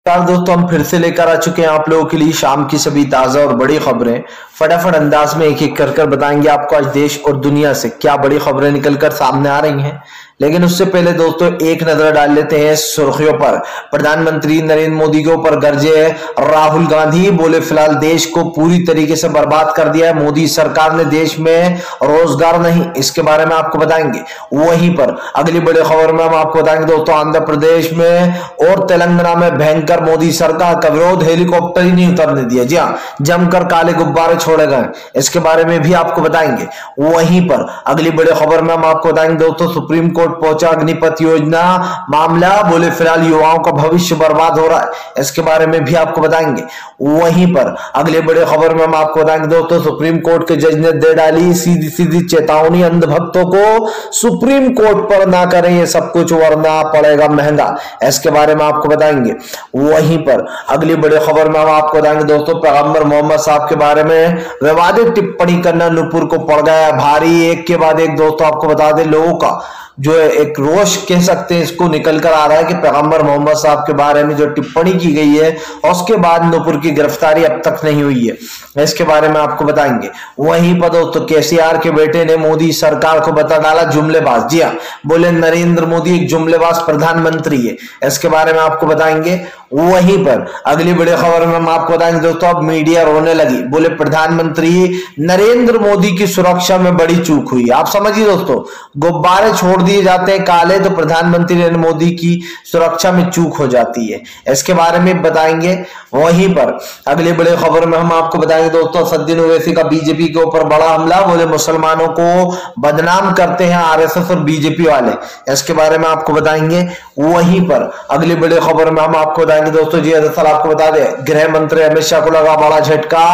यार दोस्तों, हम फिर से लेकर आ चुके हैं आप लोगों के लिए शाम की सभी ताजा और बड़ी खबरें। फटाफट अंदाज में एक एक कर बताएंगे आपको आज देश और दुनिया से क्या बड़ी खबरें निकलकर सामने आ रही हैं। लेकिन उससे पहले दोस्तों एक नजर डाल लेते हैं सुर्खियों पर। प्रधानमंत्री नरेंद्र मोदी के ऊपर गरजे राहुल गांधी, बोले फिलहाल देश को पूरी तरीके से बर्बाद कर दिया है मोदी सरकार ने, देश में रोजगार नहीं, इसके बारे में आपको बताएंगे। वहीं पर अगली बड़ी खबर में हम आपको बताएंगे दोस्तों, आंध्र प्रदेश में और तेलंगाना में भयंकर मोदी सरकार का विरोध, हेलीकॉप्टर ही नहीं उतरने दिया। जी हाँ, जमकर काले गुब्बारे छोड़े गए, इसके बारे में भी आपको बताएंगे। वहीं पर अगली बड़ी खबर में हम आपको बताएंगे दोस्तों, सुप्रीम कोर्ट पहुंचा अग्निपथ योजना मामला, बोले फिलहाल युवाओं का भविष्य बर्बाद हो रहा है, इसके बारे में भी आपको बताएंगे। वहीं पर अगले बड़े खबर में हम आपको बताएंगे दोस्तों, सुप्रीम कोर्ट के जज ने दे डाली सीधी सीधी चेतावनी अंधभक्तों को, सुप्रीम कोर्ट पर ना करें ये सब कुछ वरना पड़ेगा महंगा, इसके बारे में आपको बताएंगे। वहीं पर अगली बड़ी खबर में हम आपको बताएंगे दोस्तों, पैगंबर मोहम्मद साहब के बारे में विवादित टिप्पणी करना नूपुर को पड़ गया भारी। एक के बाद एक दोस्तों आपको बता दें, लोगों का जो एक रोष कह सकते हैं इसको निकल कर आ रहा है कि पैगंबर मोहम्मद साहब के बारे में जो टिप्पणी की गई है उसके बाद नूपुर की गिरफ्तारी अब तक नहीं हुई है, इसके बारे में आपको बताएंगे। वहीं पर दोस्तों केसीआर के बेटे ने मोदी सरकार को बता डाला जुमलेबाज। जी हाँ, बोले नरेंद्र मोदी एक जुमलेबाज प्रधानमंत्री है, इसके बारे में आपको बताएंगे। वहीं पर अगली बड़ी खबर में हम आपको बताएंगे दोस्तों, अब मीडिया रोने लगी, बोले प्रधानमंत्री नरेंद्र मोदी की सुरक्षा में बड़ी चूक हुई। आप समझिए दोस्तों, गुब्बारे छोड़ दिए जाते हैं काले तो प्रधानमंत्री नरेंद्र मोदी की सुरक्षा में चूक हो जाती है, इसके बारे में बताएंगे। वहीं पर अगली बड़ी खबर में हम आपको बताएंगे दोस्तों, असदुद्दीन ओवैसी का बीजेपी के ऊपर बड़ा हमला, बोले मुसलमानों को बदनाम करते हैं आरएसएस और बीजेपी वाले, इसके बारे में आपको बताएंगे। वहीं पर अगली बड़ी खबर में हम आपको बताएंगे दोस्तों, जी दरअसल आपको बता दें, गृह मंत्री अमित शाह को लगा बड़ा झटका,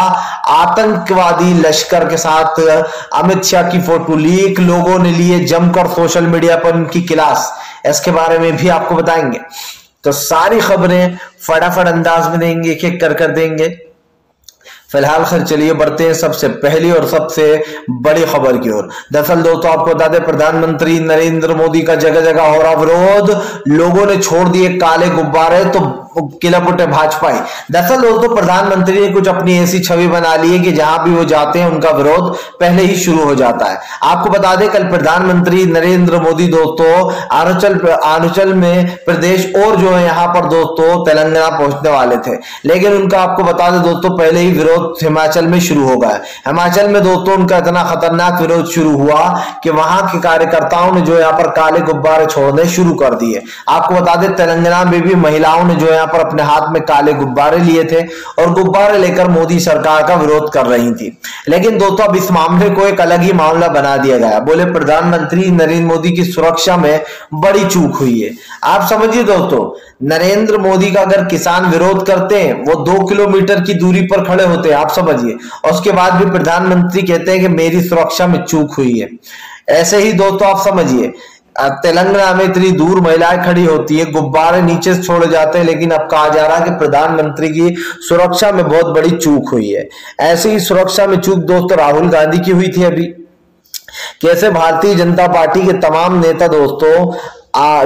आतंकवादी लश्कर के साथ अमित शाह की फोटो लीक, लोगों ने लिए जमकर सोशल मीडिया पर उनकी क्लास, इसके बारे में भी आपको बताएंगे। तो सारी खबरें फटाफट अंदाज में देंगे, एक एक कर देंगे। फिलहाल खैर चलिए बढ़ते हैं सबसे पहली और सबसे बड़ी खबर की ओर। दरअसल दोस्तों आपको बता दें, प्रधानमंत्री नरेंद्र मोदी का जगह जगह हो रहा विरोध, लोगों ने छोड़ दिए काले गुब्बारे तो किला पुटे भाजपाई। दरअसल दोस्तों प्रधानमंत्री ने कुछ अपनी ऐसी छवि बना ली है कि जहां भी वो जाते हैं उनका विरोध पहले ही शुरू हो जाता है। आपको बता दें, कल प्रधानमंत्री नरेंद्र मोदी दोस्तों अरुणाचल में प्रदेश और जो है यहाँ पर दोस्तों तेलंगाना पहुंचने वाले थे, लेकिन उनका आपको बता दें दोस्तों पहले ही विरोध हिमाचल में शुरू हो गया। हिमाचल में दोस्तों उनका इतना खतरनाक विरोध शुरू हुआ कि वहां के कार्यकर्ताओं ने जो यहाँ पर काले गुब्बारे छोड़ने शुरू कर दिए। आपको बता दें तेलंगाना में भी महिलाओं ने जो यहाँ पर अपने हाथ में काले गुब्बारे लिए थे और गुब्बारे लेकर मोदी सरकार का विरोध कर रही थी। लेकिन दोस्तों अब इस मामले को एक अलग ही मामला बना दिया गया, बोले प्रधानमंत्री नरेंद्र मोदी की सुरक्षा में बड़ी चूक हुई है। आप समझिए दोस्तों, नरेंद्र मोदी का अगर किसान विरोध करते हैं वो 2 किलोमीटर की दूरी पर खड़े होते हैं, आप समझिए, और उसके बाद भी प्रधानमंत्री कहते हैं कि मेरी सुरक्षा में चूक हुई है। ऐसे ही दोस्तों आप समझिए, तेलंगाना में इतनी दूर महिलाएं खड़ी होती है, गुब्बारे नीचे छोड़े जाते हैं, लेकिन अब कहा जा रहा है कि प्रधानमंत्री की सुरक्षा में बहुत बड़ी चूक हुई है। ऐसे ही सुरक्षा में चूक दोस्तों राहुल गांधी की हुई थी। अभी कैसे भारतीय जनता पार्टी के तमाम नेता दोस्तों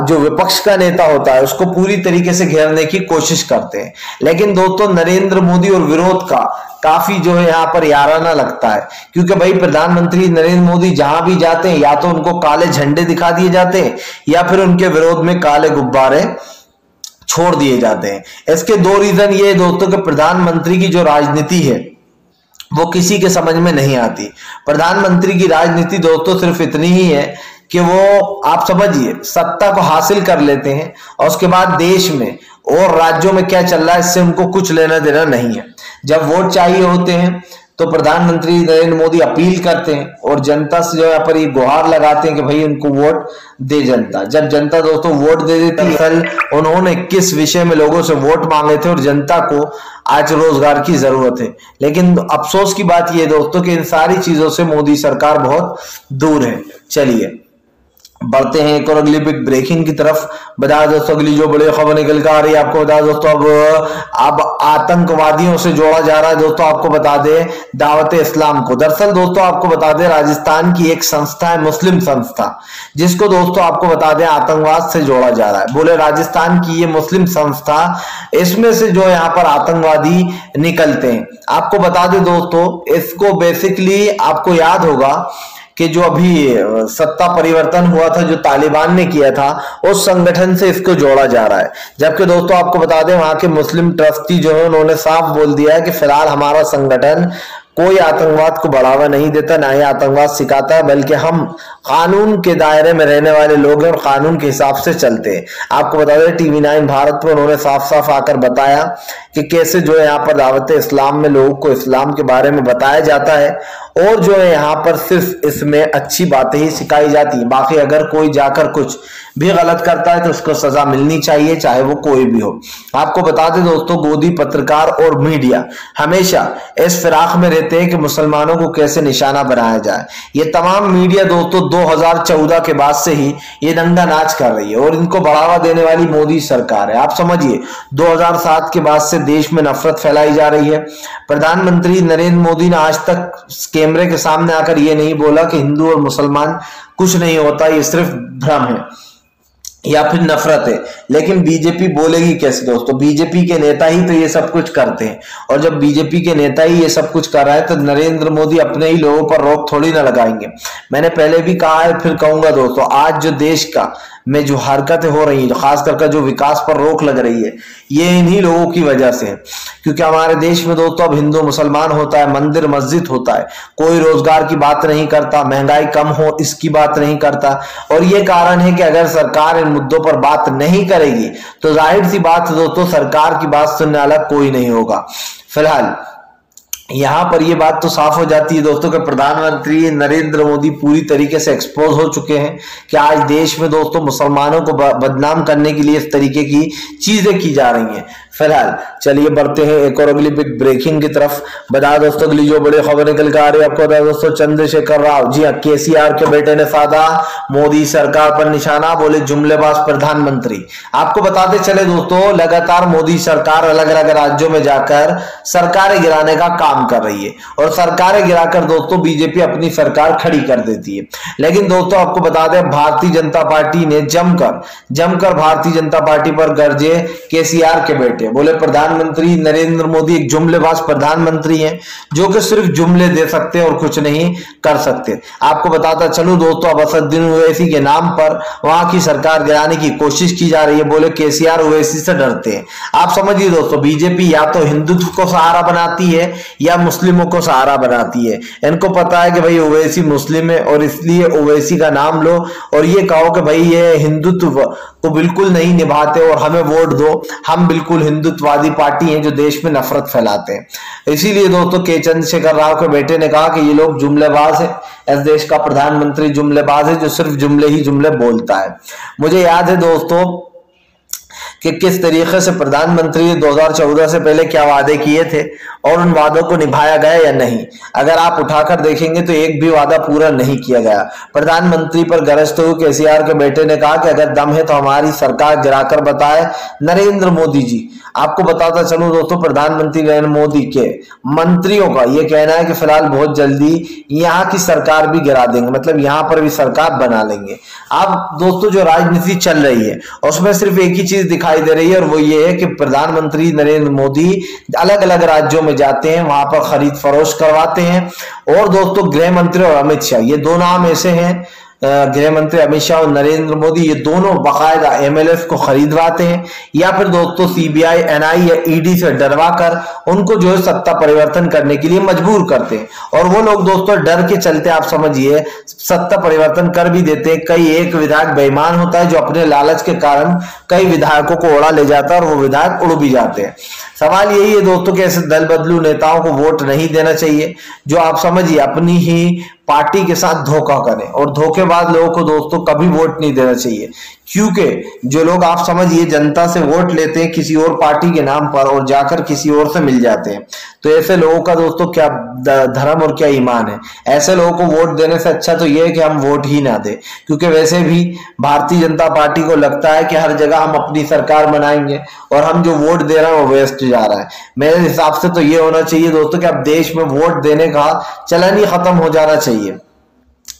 जो विपक्ष का नेता होता है उसको पूरी तरीके से घेरने की कोशिश करते हैं, लेकिन दोस्तों नरेंद्र मोदी और विरोध का काफी जो है यहाँ पर याराना लगता है, क्योंकि भाई प्रधानमंत्री नरेंद्र मोदी जहां भी जाते हैं या तो उनको काले झंडे दिखा दिए जाते हैं या फिर उनके विरोध में काले गुब्बारे छोड़ दिए जाते हैं। इसके 2 रीजन ये दोस्तों कि प्रधानमंत्री की जो राजनीति है वो किसी के समझ में नहीं आती। प्रधानमंत्री की राजनीति दोस्तों सिर्फ इतनी ही है कि वो आप समझिए सत्ता को हासिल कर लेते हैं और उसके बाद देश में और राज्यों में क्या चल रहा है इससे उनको कुछ लेना देना नहीं है। जब वोट चाहिए होते हैं तो प्रधानमंत्री नरेंद्र मोदी अपील करते हैं और जनता से जो यहाँ पर ये गुहार लगाते हैं कि भाई उनको वोट दे जनता। जब जनता दोस्तों वोट दे देती है, कल उन्होंने किस विषय में लोगों से वोट मांगे थे और जनता को आज रोजगार की जरूरत है, लेकिन अफसोस की बात यह दोस्तों कि इन सारी चीजों से मोदी सरकार बहुत दूर है। चलिए बढ़ते हैं एक और अगली बिग ब्रेकिंग की तरफ। बता दोस्तों अगली जो बड़ी खबर निकल कर आ रही है आपको बता दोस्तों, अब आतंकवादियों से जोड़ा जा रहा है दोस्तों। आपको बता दे दावत इस्लाम को। दरअसल दोस्तों आपको बता दे राजस्थान की एक संस्था है, मुस्लिम संस्था, जिसको दोस्तों आपको बता दें आतंकवाद से जोड़ा जा रहा है। बोले राजस्थान की ये मुस्लिम संस्था, इसमें से जो यहाँ पर आतंकवादी निकलते हैं। आपको बता दें दोस्तों, इसको बेसिकली आपको याद होगा कि जो अभी सत्ता परिवर्तन हुआ था जो तालिबान ने किया था, उस संगठन से इसको जोड़ा जा रहा है। जबकि दोस्तों आपको बता दें वहां के मुस्लिम ट्रस्टी जो है उन्होंने साफ बोल दिया है कि फिलहाल हमारा संगठन कोई आतंकवाद को बढ़ावा नहीं देता, ना ही आतंकवाद सिखाता है, बल्कि हम कानून के दायरे में रहने वाले लोग हैं और कानून के हिसाब से चलते हैं। आपको बता दें टीवी 9 भारत पर उन्होंने साफ साफ आकर बताया कि कैसे जो है यहाँ पर दावत इस्लाम में लोगों को इस्लाम के बारे में बताया जाता है और जो है यहाँ पर सिर्फ इसमें अच्छी बातें ही सिखाई जाती है। बाकी अगर कोई जाकर कुछ भी गलत करता है तो उसको सजा मिलनी चाहिए, चाहे वो कोई भी हो। आपको बता दें दोस्तों, गोदी पत्रकार और मीडिया हमेशा इस फिराक में रहते हैं कि मुसलमानों को कैसे निशाना बनाया जाए। ये तमाम मीडिया दोस्तों 2014 के बाद से ही ये दंगा नाच कर रही है और इनको बढ़ावा देने वाली मोदी सरकार है। आप समझिए 2007 के बाद से देश में नफरत फैलाई जा रही है। प्रधानमंत्री नरेंद्र मोदी ने आज तक कैमरे के सामने आकर ये नहीं बोला कि हिंदू और मुसलमान कुछ नहीं होता, ये सिर्फ भ्रम है या फिर नफरत है। लेकिन बीजेपी बोलेगी कैसे दोस्तों? बीजेपी के नेता ही तो ये सब कुछ करते हैं और जब बीजेपी के नेता ही ये सब कुछ कर रहा है तो नरेंद्र मोदी अपने ही लोगों पर रोक थोड़ी ना लगाएंगे। मैंने पहले भी कहा है फिर कहूंगा दोस्तों, आज जो देश का में जो हरकतें हो रही है, जो खास करके जो विकास पर रोक लग रही है, ये इन्हीं लोगों की वजह से है। क्योंकि हमारे देश में दोस्तों अब हिंदू मुसलमान होता है, मंदिर मस्जिद होता है, कोई रोजगार की बात नहीं करता, महंगाई कम हो इसकी बात नहीं करता। और ये कारण है कि अगर सरकार इन मुद्दों पर बात नहीं करेगी तो जाहिर सी बात दोस्तों सरकार की बात सुनने वाला कोई नहीं होगा। फिलहाल यहां पर यह बात तो साफ हो जाती है दोस्तों कि प्रधानमंत्री नरेंद्र मोदी पूरी तरीके से एक्सपोज हो चुके हैं कि आज देश में दोस्तों मुसलमानों को बदनाम करने के लिए इस तरीके की चीजें की जा रही हैं। फिलहाल चलिए बढ़ते हैं एक और अगली बिग ब्रेकिंग की तरफ। बता दोस्तों अगली जो बड़ी खबर निकल कर आ रही है आपको बता दोस्तों, चंद्रशेखर राव, जी हाँ, केसीआर के बेटे ने साधा मोदी सरकार पर निशाना, बोले जुमलेबाज प्रधानमंत्री। आपको बताते चले दोस्तों, लगातार मोदी सरकार अलग अलग राज्यों में जाकर सरकारें गिराने का काम कर रही है और सरकारें गिराकर दोस्तों बीजेपी अपनी सरकार खड़ी कर देती है। लेकिन दोस्तों आपको बता दें भारतीय जनता पार्टी ने जमकर भारतीय जनता पार्टी पर गरजे केसीआर के बेटे, बोले प्रधानमंत्री नरेंद्र मोदी एक जुमलेबाज प्रधानमंत्री हैं जो कि सिर्फ जुमले दे सकते हैं और कुछ नहीं कर सकते। आपको बताता चलूं दोस्तों, अब असदुद्दीन ओवैसी के नाम पर वहां की सरकार गिराने की कोशिश की जा रही है। बोले केसीआर ओवैसी से डरते हैं। आप समझिए दोस्तों, बीजेपी या तो हिंदुत्व को सहारा बनाती है या मुस्लिमों को सहारा बनाती है। इनको पता है कि भाई ओवैसी मुस्लिम है और इसलिए ओवैसी का नाम लो और ये कहो कि भाई ये हिंदुत्व को बिल्कुल नहीं निभाते और हमें वोट दो, हम बिल्कुल हिंदुत्ववादी पार्टी हैं जो देश में नफरत फैलाते हैं। इसीलिए दोस्तों के चंद्रशेखर राव के बेटे ने कहा कि ये लोग जुमलेबाज है, इस देश का प्रधानमंत्री जुमलेबाज है जो सिर्फ जुमले ही जुमले बोलता है। मुझे याद है दोस्तों कि किस तरीके से प्रधानमंत्री ने 2014 से पहले क्या वादे किए थे और उन वादों को निभाया गया या नहीं। अगर आप उठाकर देखेंगे तो एक भी वादा पूरा नहीं किया गया। प्रधानमंत्री पर गरजते हुए केसीआर के बेटे ने कहा कि अगर दम है तो हमारी सरकार गिराकर बताए नरेंद्र मोदी जी। आपको बताता चलूं दोस्तों, प्रधानमंत्री नरेंद्र मोदी के मंत्रियों का यह कहना है कि फिलहाल बहुत जल्दी यहाँ की सरकार भी गिरा देंगे, मतलब यहाँ पर भी सरकार बना लेंगे। अब दोस्तों जो राजनीति चल रही है उसमें सिर्फ एक ही चीज दिखाई दे रही है और वो ये है कि प्रधानमंत्री नरेंद्र मोदी अलग अलग राज्यों में जाते हैं, वहां पर खरीद फरोख्त करवाते हैं। और दोस्तों गृह मंत्री और अमित शाह, ये दो नाम ऐसे हैं, गृह मंत्री अमित शाह और नरेंद्र मोदी, ये दोनों बाकायदा एमएलएफ को खरीदवाते हैं या फिर दोस्तों सीबीआई, एनआई या ईडी से डरवा कर उनको जो है सत्ता परिवर्तन करने के लिए मजबूर करते हैं। और वो लोग दोस्तों डर के चलते आप समझिए सत्ता परिवर्तन कर भी देते हैं। कई एक विधायक बेईमान होता है जो अपने लालच के कारण कई विधायकों को उड़ा ले जाता है और वो विधायक उड़ भी जाते हैं। सवाल यही है दोस्तों कि ऐसे दल बदलू नेताओं को वोट नहीं देना चाहिए जो आप समझिए अपनी ही पार्टी के साथ धोखा करें और धोखेबाज लोगों को दोस्तों कभी वोट नहीं देना चाहिए। क्योंकि जो लोग आप समझिए जनता से वोट लेते हैं किसी और पार्टी के नाम पर और जाकर किसी और से मिल जाते हैं, तो ऐसे लोगों का दोस्तों क्या धर्म और क्या ईमान है। ऐसे लोगों को वोट देने से अच्छा तो यह है कि हम वोट ही ना दें, क्योंकि वैसे भी भारतीय जनता पार्टी को लगता है कि हर जगह हम अपनी सरकार बनाएंगे और हम जो वोट दे रहे हैं वो वेस्ट जा रहा है। मेरे हिसाब से तो ये होना चाहिए दोस्तों कि अब देश में वोट देने का चलन ही खत्म हो जाना चाहिए।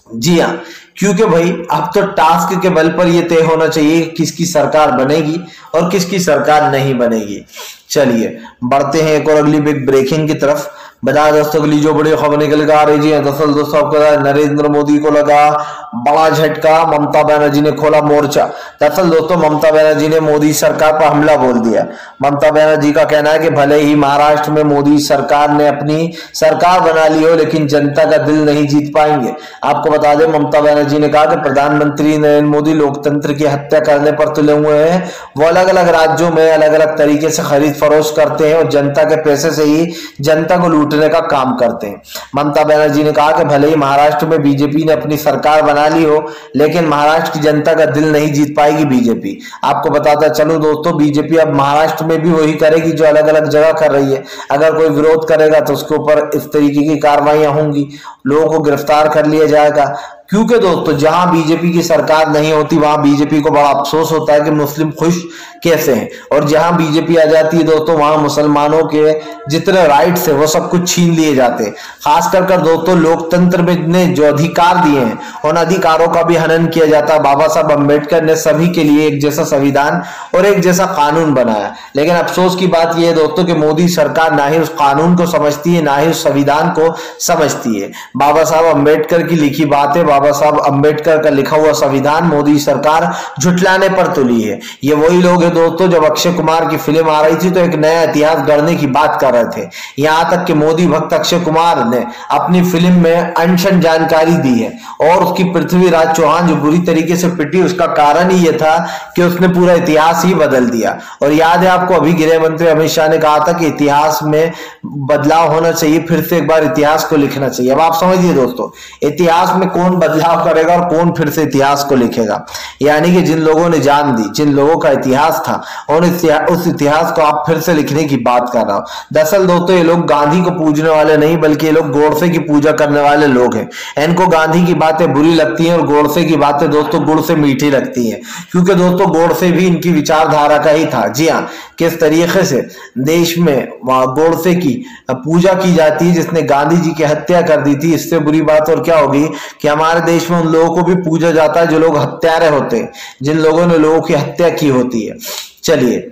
जी हाँ, क्योंकि भाई अब तो टास्क के बल पर यह तय होना चाहिए किसकी सरकार बनेगी और किसकी सरकार नहीं बनेगी। चलिए बढ़ते हैं एक और अगली बिग ब्रेकिंग की तरफ। बता दोस्तों अगली जो बड़ी खबर निकल कर आ रही है, दरअसल दोस्तों आपको नरेंद्र मोदी को लगा बड़ा झटका, ममता बनर्जी ने खोला मोर्चा। दरअसल दोस्तों ममता बनर्जी ने मोदी सरकार पर हमला बोल दिया। ममता बनर्जी का कहना है कि भले ही महाराष्ट्र में मोदी सरकार ने अपनी सरकार बना ली हो, लेकिन जनता का दिल नहीं जीत पाएंगे। आपको बता दें ममता बनर्जी ने कहा कि प्रधानमंत्री नरेंद्र मोदी लोकतंत्र की हत्या करने पर तुले हुए हैं। वो अलग अलग राज्यों में अलग अलग तरीके से खरीद फरोख्त करते हैं और जनता के पैसे से ही जनता को लूटने का काम करते हैं। ममता बनर्जी ने कहा कि भले ही महाराष्ट्र में बीजेपी ने अपनी सरकार बना ली हो, लेकिन महाराष्ट्र की जनता का दिल नहीं जीत पाएगी बीजेपी। आपको बताता चलूं दोस्तों, बीजेपी अब महाराष्ट्र में भी वही करेगी जो अलग अलग जगह कर रही है। अगर कोई विरोध करेगा तो उसके ऊपर इस तरीके की कार्रवाइयां होंगी, लोगों को गिरफ्तार कर लिया जाएगा। क्योंकि दोस्तों जहां बीजेपी की सरकार नहीं होती वहां बीजेपी को बड़ा अफसोस होता है कि मुस्लिम खुश कैसे हैं, और जहां बीजेपी आ जाती है दोस्तों वहां मुसलमानों के जितने राइट्स है वो सब कुछ छीन लिए जाते हैं। खास कर दोस्तों लोकतंत्र में ने जो अधिकार दिए हैं उन अधिकारों का भी हनन किया जाता है। बाबा साहब अम्बेडकर ने सभी के लिए एक जैसा संविधान और एक जैसा कानून बनाया, लेकिन अफसोस की बात यह है दोस्तों कि मोदी सरकार ना ही उस कानून को समझती है ना ही उस संविधान को समझती है। बाबा साहब अम्बेडकर की लिखी बातें, बाबा साहब अम्बेडकर का लिखा हुआ संविधान मोदी सरकार झुटलाने पर तुली है। ये वही लोग हैं दोस्तों जब अक्षय कुमार की फिल्म आ रही थी तो एक नया इतिहास गढ़ने की बात कर रहे थे। यहां तक कि मोदी भक्त अक्षय कुमार ने अपनी फिल्म में अनशन जानकारी दी है और उसकी पृथ्वीराज चौहान जो बुरी तरीके से पिटी उसका कारण ही यह था कि उसने पूरा इतिहास ही बदल दिया। और याद है आपको अभी गृह मंत्री अमित शाह ने कहा था कि इतिहास में बदलाव होना चाहिए, फिर से एक बार इतिहास को लिखना चाहिए। अब आप समझिए दोस्तों इतिहास में कौन बदलाव करेगा और कौन फिर से इतिहास को लिखेगा। यानी कि जिन लोगों ने जान दी, जिन लोगों का इतिहास था और उस इतिहास को आप फिर से लिखने की बात कर रहा हूं। दरअसल दोस्तों ये लोग गांधी को पूजने वाले नहीं बल्कि ये लोग गोडसे की पूजा करने वाले लोग हैं। इनको गांधी की बातें बुरी लगती हैं और गोडसे की बातें दोस्तों गुड़ से मीठी लगती हैं, क्योंकि दोस्तों गोडसे भी इनकी विचारधारा का ही था। जी हाँ, किस तरीके से देश में गोडसे की पूजा की जाती है जिसने गांधी जी की हत्या कर दी थी। इससे बुरी बात और क्या होगी कि हमारे देश में उन लोगों को भी पूजा जाता है जो लोग हत्यारे होते हैं, जिन लोगों ने लोगों की हत्या की होती है। चलिए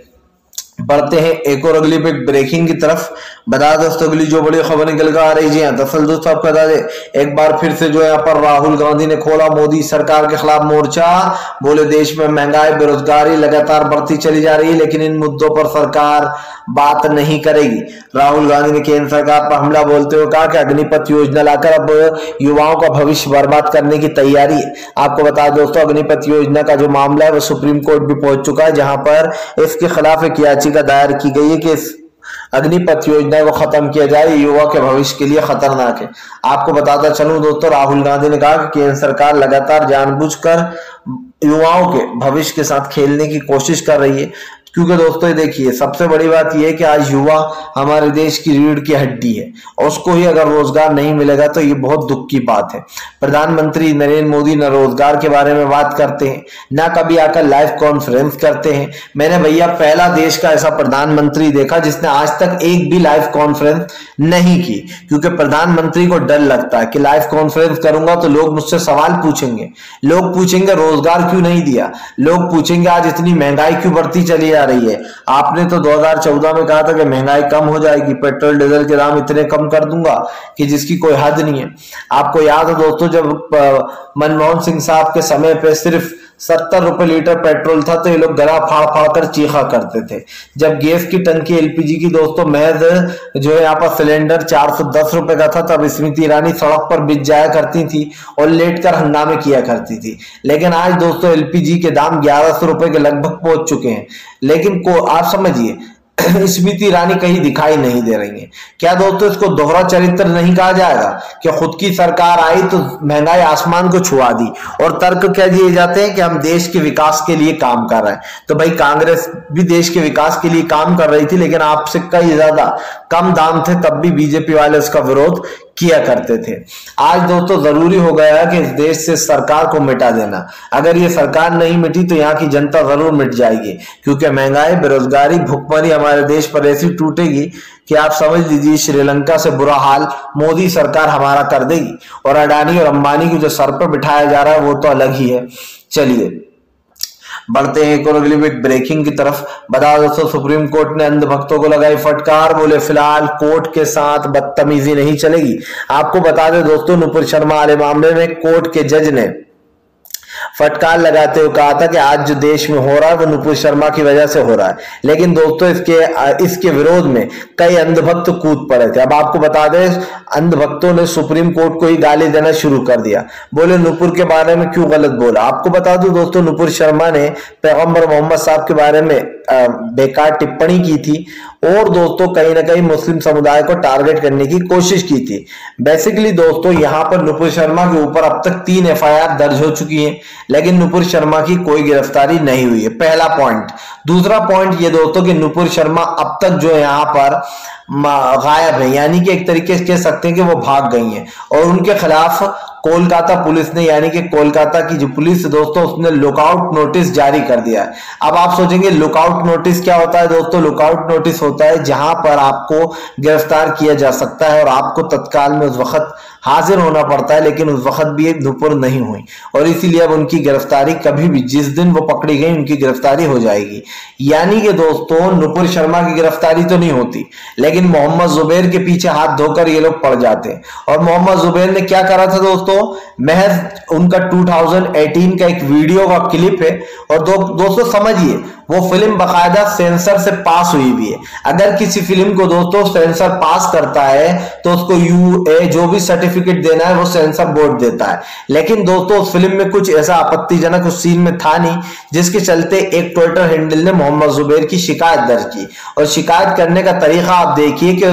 बढ़ते हैं एक और अगली ब्रेकिंग की तरफ। बता दोस्तों अगली जो बड़ी खबर निकल कर आ रही है, दरअसल दोस्तों आपको बता दें एक बार फिर से जो यहाँ पर राहुल गांधी ने खोला मोदी सरकार के खिलाफ मोर्चा। बोले देश में महंगाई बेरोजगारी लगातार बढ़ती चली जा रही है लेकिन इन मुद्दों पर सरकार बात नहीं करेगी। राहुल गांधी ने केंद्र सरकार पर हमला बोलते हुए कहा कि अग्निपथ योजना लाकर अब युवाओं का भविष्य बर्बाद करने की तैयारी है। आपको बता दोस्तों अग्निपथ योजना का जो मामला है वो सुप्रीम कोर्ट भी पहुंच चुका है, जहां पर इसके खिलाफ एक याचिका दायर की गई है कि इस अग्निपथ योजना को खत्म किया जाए, युवा के भविष्य के लिए खतरनाक है। आपको बताता चलूं दोस्तों राहुल गांधी ने कहा कि केंद्र सरकार लगातार जानबूझकर युवाओं के भविष्य के साथ खेलने की कोशिश कर रही है, क्योंकि दोस्तों देखिए सबसे बड़ी बात यह है कि आज युवा हमारे देश की रीढ़ की हड्डी है और उसको ही अगर रोजगार नहीं मिलेगा तो ये बहुत दुख की बात है। प्रधानमंत्री नरेंद्र मोदी न रोजगार के बारे में बात करते हैं ना कभी आकर लाइव कॉन्फ्रेंस करते हैं। मैंने भैया पहला देश का ऐसा प्रधानमंत्री देखा जिसने आज तक एक भी लाइव कॉन्फ्रेंस नहीं की, क्योंकि प्रधानमंत्री को डर लगता है कि लाइव कॉन्फ्रेंस करूंगा तो लोग मुझसे सवाल पूछेंगे, लोग पूछेंगे रोजगार क्यों नहीं दिया, लोग पूछेंगे आज इतनी महंगाई क्यों बढ़ती चली जा रही है। आपने तो 2014 में कहा था कि महंगाई कम हो जाएगी, पेट्रोल डीजल के दाम इतने कम कर दूंगा कि जिसकी कोई हद नहीं है। आपको याद है दोस्तों जब मनमोहन सिंह साहब के समय पे सिर्फ 70 रुपए लीटर पेट्रोल था तो ये लोग गला फाड़ फाड़ कर चीखा करते थे। जब गैस की टंकी एलपीजी की दोस्तों महज जो है यहाँ पर सिलेंडर 410 रुपए का था तब स्मृति ईरानी सड़क पर बिछ जाया करती थी और लेट कर हंगामे किया करती थी। लेकिन आज दोस्तों एलपीजी के दाम 1100 रुपए के लगभग पहुंच चुके हैं। लेकिन को आप समझिए स्मृति ईरानी कहीं दिखाई नहीं दे रही है। क्या दोस्तों इसको दोहरा चरित्र नहीं कहा जाएगा कि खुद की सरकार आई तो महंगाई आसमान को छुआ दी, और तर्क क्या दिए जाते हैं कि हम देश के विकास के लिए काम कर रहे हैं। तो भाई कांग्रेस भी देश के विकास के लिए काम कर रही थी, लेकिन आपसे कई ज्यादा कम दाम थे, तब भी बीजेपी वाले उसका विरोध किया करते थे। आज दोस्तों जरूरी हो गया है कि इस देश से सरकार को मिटा देना। अगर ये सरकार नहीं मिटी तो यहाँ की जनता जरूर मिट जाएगी, क्योंकि महंगाई, बेरोजगारी, भुखमरी हमारे देश पर ऐसी टूटेगी कि आप समझ लीजिए श्रीलंका से बुरा हाल मोदी सरकार हमारा कर देगी। और अडानी और अंबानी को जो सर पर बिठाया जा रहा है वो तो अलग ही है। चलिए बढ़ते हैं एक और अगली ब्रेकिंग की तरफ। बता दोस्तों, सुप्रीम कोर्ट ने अंधभक्तों को लगाई फटकार, बोले फिलहाल कोर्ट के साथ बदतमीजी नहीं चलेगी। आपको बता दें दोस्तों, नुपुर शर्मा वाले मामले में कोर्ट के जज ने फटकार लगाते हुए कहा था कि आज जो देश में हो रहा है वो नुपुर शर्मा की वजह से हो रहा है। लेकिन दोस्तों इसके विरोध में कई अंधभक्त कूद पड़े थे। अब आपको बता दें, अंधभक्तों ने सुप्रीम कोर्ट को ही गाली देना शुरू कर दिया, बोले नुपुर के बारे में क्यों गलत बोला। आपको बता दूं दोस्तों, नुपुर शर्मा ने पैगंबर मोहम्मद साहब के बारे में बेकार टिप्पणी की थी, और दोस्तों कहीं ना कहीं मुस्लिम समुदाय को टारगेट करने की कोशिश की थी। बेसिकली दोस्तों यहाँ पर नुपुर शर्मा के ऊपर अब तक 3 FIR दर्ज हो चुकी हैं, लेकिन नुपुर शर्मा की कोई गिरफ्तारी नहीं हुई है। पहला पॉइंट। दूसरा पॉइंट ये दोस्तों कि नुपुर शर्मा अब तक जो यहाँ पर गायब है, यानी कि एक तरीके से कह सकते हैं कि वो भाग गई हैं, और उनके खिलाफ कोलकाता पुलिस ने, यानी कि कोलकाता की जो पुलिस दोस्तों, उसने लुकआउट नोटिस जारी कर दिया है। अब आप सोचेंगे लुकआउट नोटिस क्या होता है दोस्तों? लुकआउट नोटिस होता है जहां पर आपको गिरफ्तार किया जा सकता है और आपको तत्काल में उस वक्त हाजिर होना पड़ता है, लेकिन उस वक्त भी एक नुपुर नहीं हुई, और इसीलिए अब उनकी गिरफ्तारी कभी भी, जिस दिन वो पकड़ी गई, उनकी गिरफ्तारी हो जाएगी। यानी कि दोस्तों नुपुर शर्मा की गिरफ्तारी तो नहीं होती, लेकिन मोहम्मद जुबैर के पीछे हाथ धोकर ये लोग पड़ जाते हैं। और मोहम्मद जुबैर ने क्या करा था दोस्तों? महज उनका 2018 का एक वीडियो का क्लिप है, और दोस्तों समझिए, वो फिल्म बाकायदा सेंसर से पास हुई भी है। अगर किसी फिल्म को दोस्तों सेंसर पास करता है तो उसको UA जो भी सर्टिफिकेट देना है वो सेंसर बोर्ड देता है। लेकिन दोस्तों उस फिल्म में कुछ ऐसा आपत्तिजनक उस सीन में था नहीं, जिसके चलते एक ट्विटर हैंडल ने मोहम्मद जुबैर की शिकायत दर्ज की। और शिकायत करने का तरीका आप देखिए कि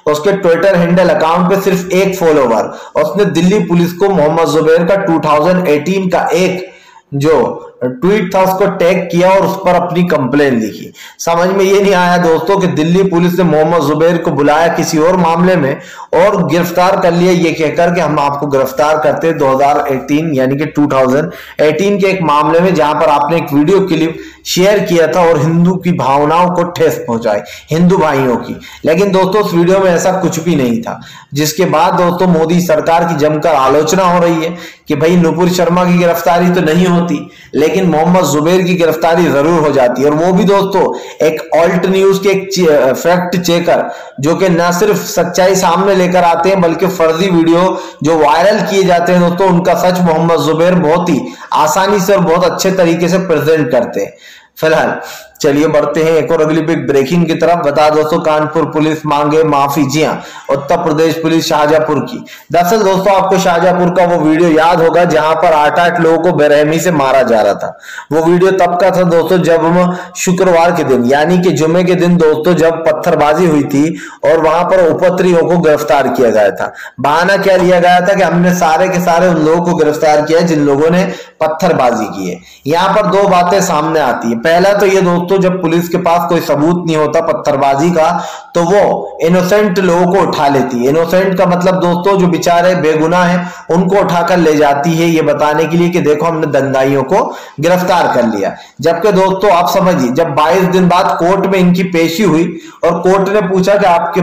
उसके ट्विटर हैंडल अकाउंट पे सिर्फ एक फॉलोवर, उसने दिल्ली पुलिस को मोहम्मद जुबैर का 2018 का एक जो ट्वीट था उसको टैग किया और उस पर अपनी कंप्लेन लिखी। समझ में ये नहीं आया दोस्तों कि दिल्ली पुलिस ने मोहम्मद जुबैर को बुलाया किसी और मामले में और गिरफ्तार कर लिया, ये कहकर कि हम आपको गिरफ्तार करते 2018 यानी कि 2018 के एक मामले में, जहां पर आपने एक वीडियो क्लिप शेयर किया था और हिंदू की भावनाओं को ठेस पहुंचाई, हिंदू भाइयों की। लेकिन दोस्तों उस वीडियो में ऐसा कुछ भी नहीं था, जिसके बाद दोस्तों मोदी सरकार की जमकर आलोचना हो रही है कि भाई नुपुर शर्मा की गिरफ्तारी तो नहीं होती, लेकिन मोहम्मद जुबैर की गिरफ्तारी जरूर हो जाती है। और वो भी दोस्तों एक ऑल्ट न्यूज के एक फैक्ट चेकर, जो कि न सिर्फ सच्चाई सामने लेकर आते हैं बल्कि फर्जी वीडियो जो वायरल किए जाते हैं दोस्तों, उनका सच मोहम्मद जुबैर बहुत ही आसानी से और बहुत अच्छे तरीके से प्रेजेंट करते हैं। फिलहाल चलिए बढ़ते हैं एक और अगली बिग ब्रेकिंग की तरफ। बता दोस्तों, कानपुर पुलिस मांगे माफी। जी हाँ, उत्तर प्रदेश पुलिस शाहजहांपुर की। दरअसल दोस्तों आपको शाहजहांपुर का वो वीडियो याद होगा जहां पर 8-8 लोगों को बेरहमी से मारा जा रहा था। वो वीडियो तब का था दोस्तों जब हम शुक्रवार के दिन यानी कि जुमे के दिन दोस्तों जब पत्थरबाजी हुई थी और वहां पर उपद्रवियों को गिरफ्तार किया गया था। बहाना क्या लिया गया था कि हमने सारे के सारे उन लोगों को गिरफ्तार किया जिन लोगों ने पत्थरबाजी की है। यहाँ पर दो बातें सामने आती है। पहला तो ये दोस्तों, जब पुलिस के पास कोई सबूत नहीं होता पत्थरबाजी का तो वो इनोसेंट लोगों को उठा लेती है। इनोसेंट का मतलब दोस्तों जो बेचारे बेगुनाह हैं उनको उठाकर ले जाती है, ये बताने के लिए कि देखो हमने दंगाइयों को गिरफ्तार कर लिया। जबकि दोस्तों आप समझिए, जब 22 दिन बाद कोर्ट में इनकी पेशी हुई और कोर्ट ने पूछा कि आपके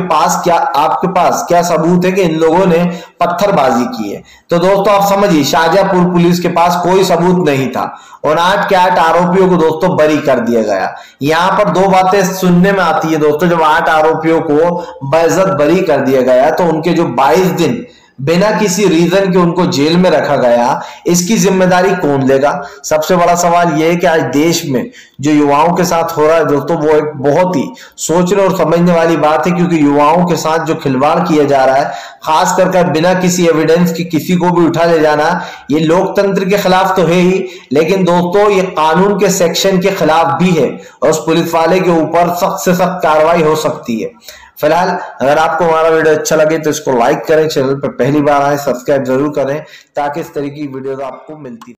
पास क्या सबूत है कि इन लोगों ने पत्थरबाजी की है, तो दोस्तों आप समझिए शाहजहांपुर पुलिस के पास कोई सबूत नहीं था और 8 के 8 आरोपियों को दोस्तों बरी कर दिया गया। यहाँ पर दो बातें सुनने में आती है दोस्तों, जब 8 आरोपियों को बेइज्जत बरी कर दिया गया तो उनके जो 22 दिन बिना किसी रीजन के उनको जेल में रखा गया, इसकी जिम्मेदारी कौन लेगा? सबसे बड़ा सवाल यह है कि आज देश में जो युवाओं के साथ हो रहा है दोस्तों, वो एक बहुत ही सोचने और समझने वाली बात है, क्योंकि युवाओं के साथ जो खिलवाड़ किया जा रहा है, खास कर बिना किसी एविडेंस के किसी को भी उठा ले जाना, ये लोकतंत्र के खिलाफ तो है ही, लेकिन दोस्तों ये कानून के सेक्शन के खिलाफ भी है और उस पुलिस वाले के ऊपर सख्त से सख्त कार्रवाई हो सकती है। फिलहाल अगर आपको हमारा वीडियो अच्छा लगे तो इसको लाइक करें, चैनल पर पहली बार आए सब्सक्राइब जरूर करें ताकि इस तरह की वीडियोस आपको मिलती